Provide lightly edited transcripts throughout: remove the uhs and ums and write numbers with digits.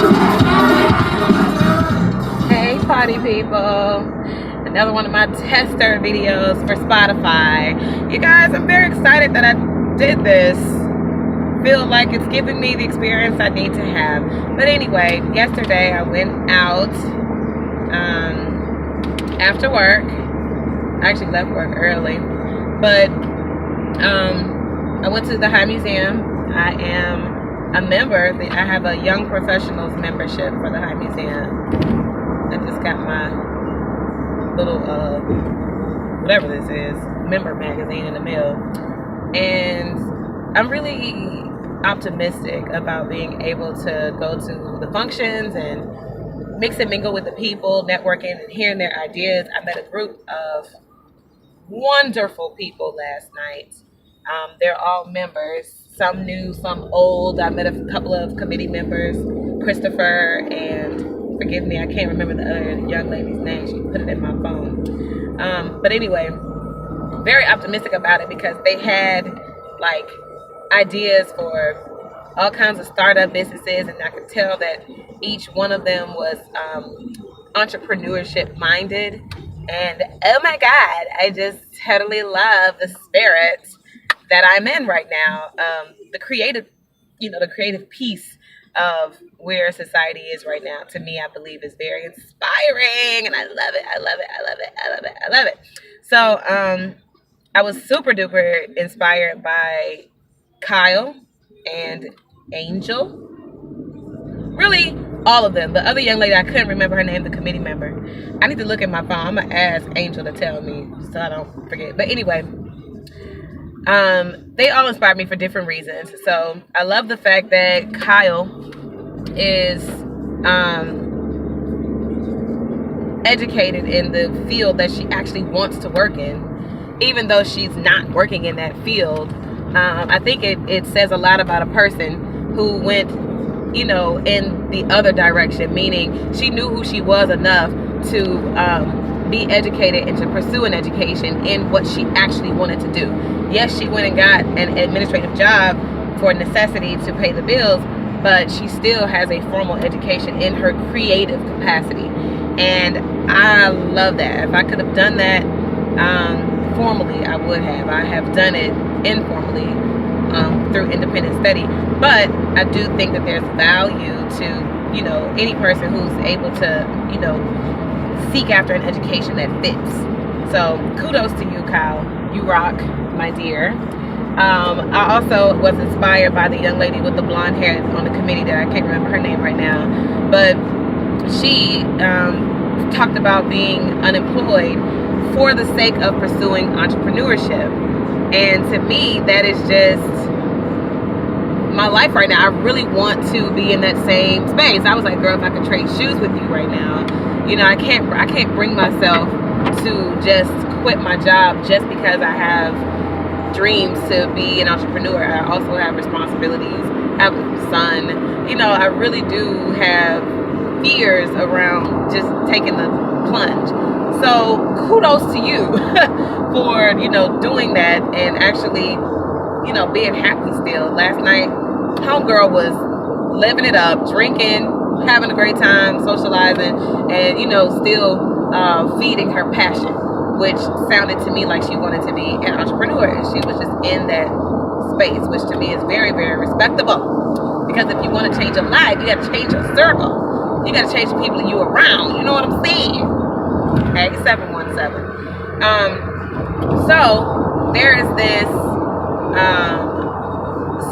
Hey party people, another one of my tester videos for Spotify. You guys, I'm very excited that I did this. Feel like it's giving me the experience I need to have. But anyway, yesterday I went out after work. I actually left work early, but I went to the High Museum. I am a member. I have a Young Professionals membership for the High Museum. I just got my little whatever this is, member magazine in the mail, and I'm really optimistic about being able to go to the functions and mix and mingle with the people, networking and hearing their ideas. I met a group of wonderful people last night. They're all members, some new, some old. I met a couple of committee members, Christopher and, forgive me, I can't remember the other young lady's name. She put it in my phone. But anyway, very optimistic about it because they had like ideas for all kinds of startup businesses, and I could tell that each one of them was entrepreneurship minded. And oh my God, I just totally love the spirit that I'm in right now. The creative piece of where society is right now, to me, I believe is very inspiring, and I love it. I love it. I love it. I love it. I love it. So I was super duper inspired by Kyle and Angel. Really, all of them. The other young lady, I couldn't remember her name, the committee member. I need to look at my phone. I'm going to ask Angel to tell me so I don't forget. But anyway, they all inspired me for different reasons. So I love the fact that Kyle is educated in the field that she actually wants to work in, even though she's not working in that field. I think it says a lot about a person who went, in the other direction, meaning she knew who she was enough to be educated and to pursue an education in what she actually wanted to do. Yes, she went and got an administrative job for necessity to pay the bills, but she still has a formal education in her creative capacity. And I love that. If I could have done that formally, I would have. I have done it informally through independent study. But I do think that there's value to, any person who's able to, seek after an education that fits. So kudos to you, Kyle. You rock, my dear. I also was inspired by the young lady with the blonde hair on the committee that I can't remember her name right now. But she talked about being unemployed for the sake of pursuing entrepreneurship. And to me, that is just my life right now. I really want to be in that same space. I was like, girl, if I could trade shoes with you right now, I can't bring myself to just quit my job just because I have dreams to be an entrepreneur. I also have responsibilities, have a son. I really do have fears around just taking the plunge. So kudos to you for, doing that and actually, being happy still. Last night, homegirl was living it up, drinking, having a great time, socializing, and, still feeding her passion, which sounded to me like she wanted to be an entrepreneur. And she was just in that space, which to me is very, very respectable. Because if you want to change your life, you got to change your circle. You got to change the people you around. You know what I'm saying? Okay, 717. So there is this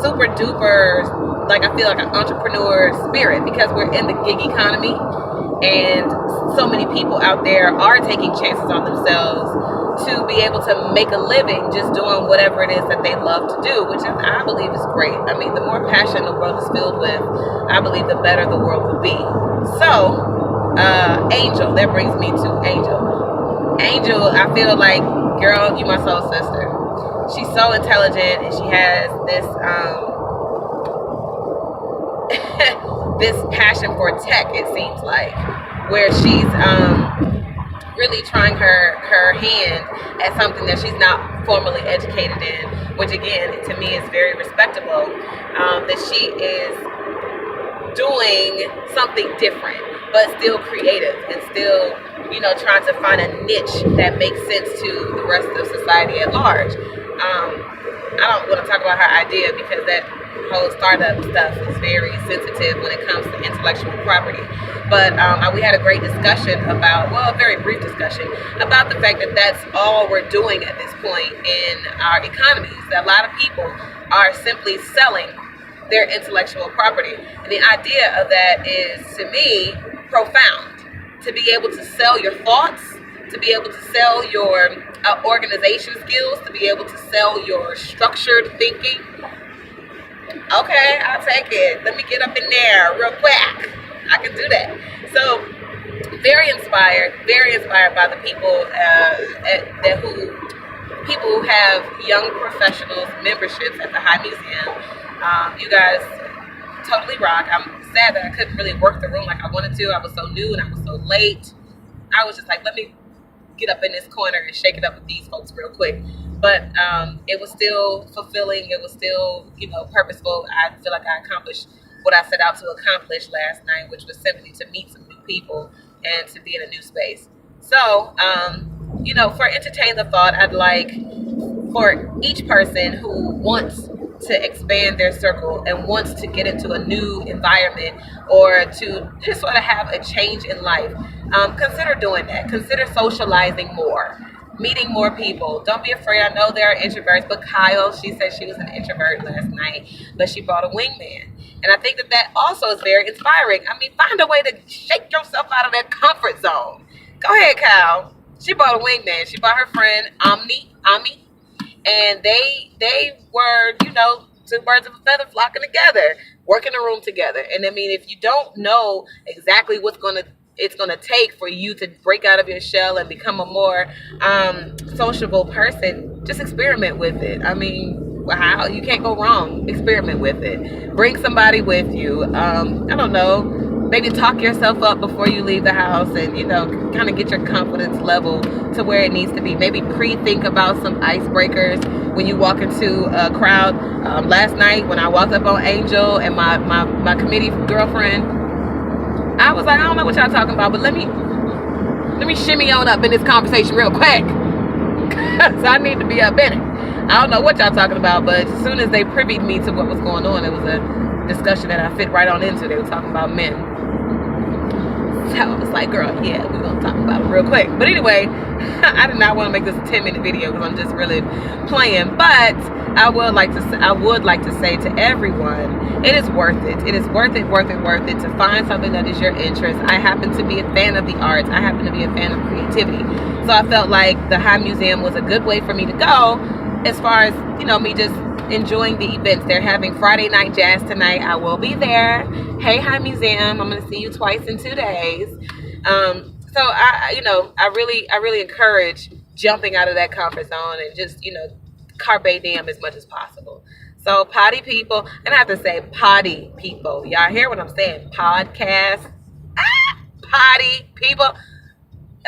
super duper, like, I feel like an entrepreneur spirit because we're in the gig economy and so many people out there are taking chances on themselves to be able to make a living just doing whatever it is that they love to do, which I believe is great. I mean, the more passion the world is filled with, I believe the better the world will be. So, Angel, that brings me to Angel. Angel, I feel like, girl, you my soul sister. She's so intelligent and she has this this passion for tech, it seems like, where she's really trying her hand at something that she's not formally educated in, which again, to me is very respectable, that she is doing something different, but still creative and still, trying to find a niche that makes sense to the rest of society at large. I don't want to talk about her idea because that whole startup stuff is very sensitive when it comes to intellectual property. But we had a great discussion about, a very brief discussion about the fact that that's all we're doing at this point in our economies. That a lot of people are simply selling their intellectual property. And the idea of that is, to me, profound. To be able to sell your thoughts, to be able to sell your organization skills, to be able to sell your structured thinking. Okay, I'll take it. Let me get up in there real quick. I can do that. So, very inspired by the people who have young professionals memberships at the High Museum. You guys totally rock. I'm sad that I couldn't really work the room like I wanted to. I was so new and I was so late. I was just like, let me get up in this corner and shake it up with these folks real quick. But it was still fulfilling. It was still, purposeful. I feel like I accomplished what I set out to accomplish last night, which was simply to meet some new people and to be in a new space. So, for Entertain the Thought, I'd like for each person who wants to expand their circle and wants to get into a new environment or to just sort of have a change in life, consider doing that. Consider socializing more, meeting more people. Don't be afraid. I know there are introverts, but Kyle, she said she was an introvert last night, but she brought a wingman. And I think that also is very inspiring. I mean, find a way to shake yourself out of that comfort zone. Go ahead, Kyle. She brought a wingman. She brought her friend Ami, and they were, two birds of a feather flocking together, working a room together. And I mean, if you don't know exactly it's gonna take for you to break out of your shell and become a more sociable person, just experiment with it. I mean, wow, you can't go wrong. Experiment with it. Bring somebody with you. I don't know, maybe talk yourself up before you leave the house and, kind of get your confidence level to where it needs to be. Maybe pre-think about some icebreakers when you walk into a crowd. Last night when I walked up on Angel and my committee girlfriend, I was like, I don't know what y'all talking about, but let me shimmy on up in this conversation real quick. Cause I need to be up in it. I don't know what y'all talking about, but as soon as they privied me to what was going on, it was a discussion that I fit right on into. They were talking about men. So I was like, girl, yeah, we're going to talk about it real quick. But anyway, I did not want to make this a 10-minute video because I'm just really playing. But I would like to say to everyone, it is worth it. It is worth it to find something that is your interest. I happen to be a fan of the arts. I happen to be a fan of creativity. So I felt like the High Museum was a good way for me to go as far as, me just enjoying the events. They're having Friday night jazz tonight. I will be there. Hey, High Museum, I'm going to see you twice in 2 days. So I really encourage jumping out of that comfort zone and just, carpe diem as much as possible. So potty people, and I have to say potty people. Y'all hear what I'm saying? Podcast. Potty people.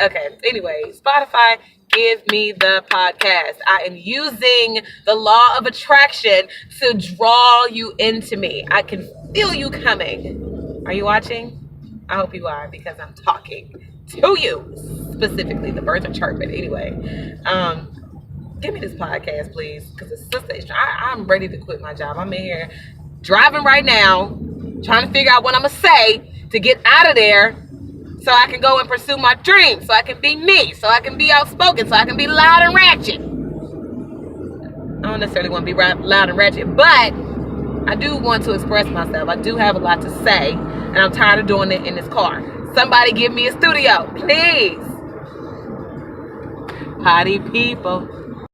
Okay, anyway, Spotify, give me the podcast. I am using the law of attraction to draw you into me. I can feel you coming. Are you watching? I hope you are, because I'm talking to you specifically. The birds are chirping. Anyway, give me this podcast, please, because I'm ready to quit my job. I'm in here driving right now, trying to figure out what I'm going to say to get out of there, so I can go and pursue my dreams, so I can be me, so I can be outspoken, so I can be loud and ratchet. I don't necessarily want to be loud and ratchet, but I do want to express myself. I do have a lot to say, and I'm tired of doing it in this car. Somebody give me a studio, please. Potty people.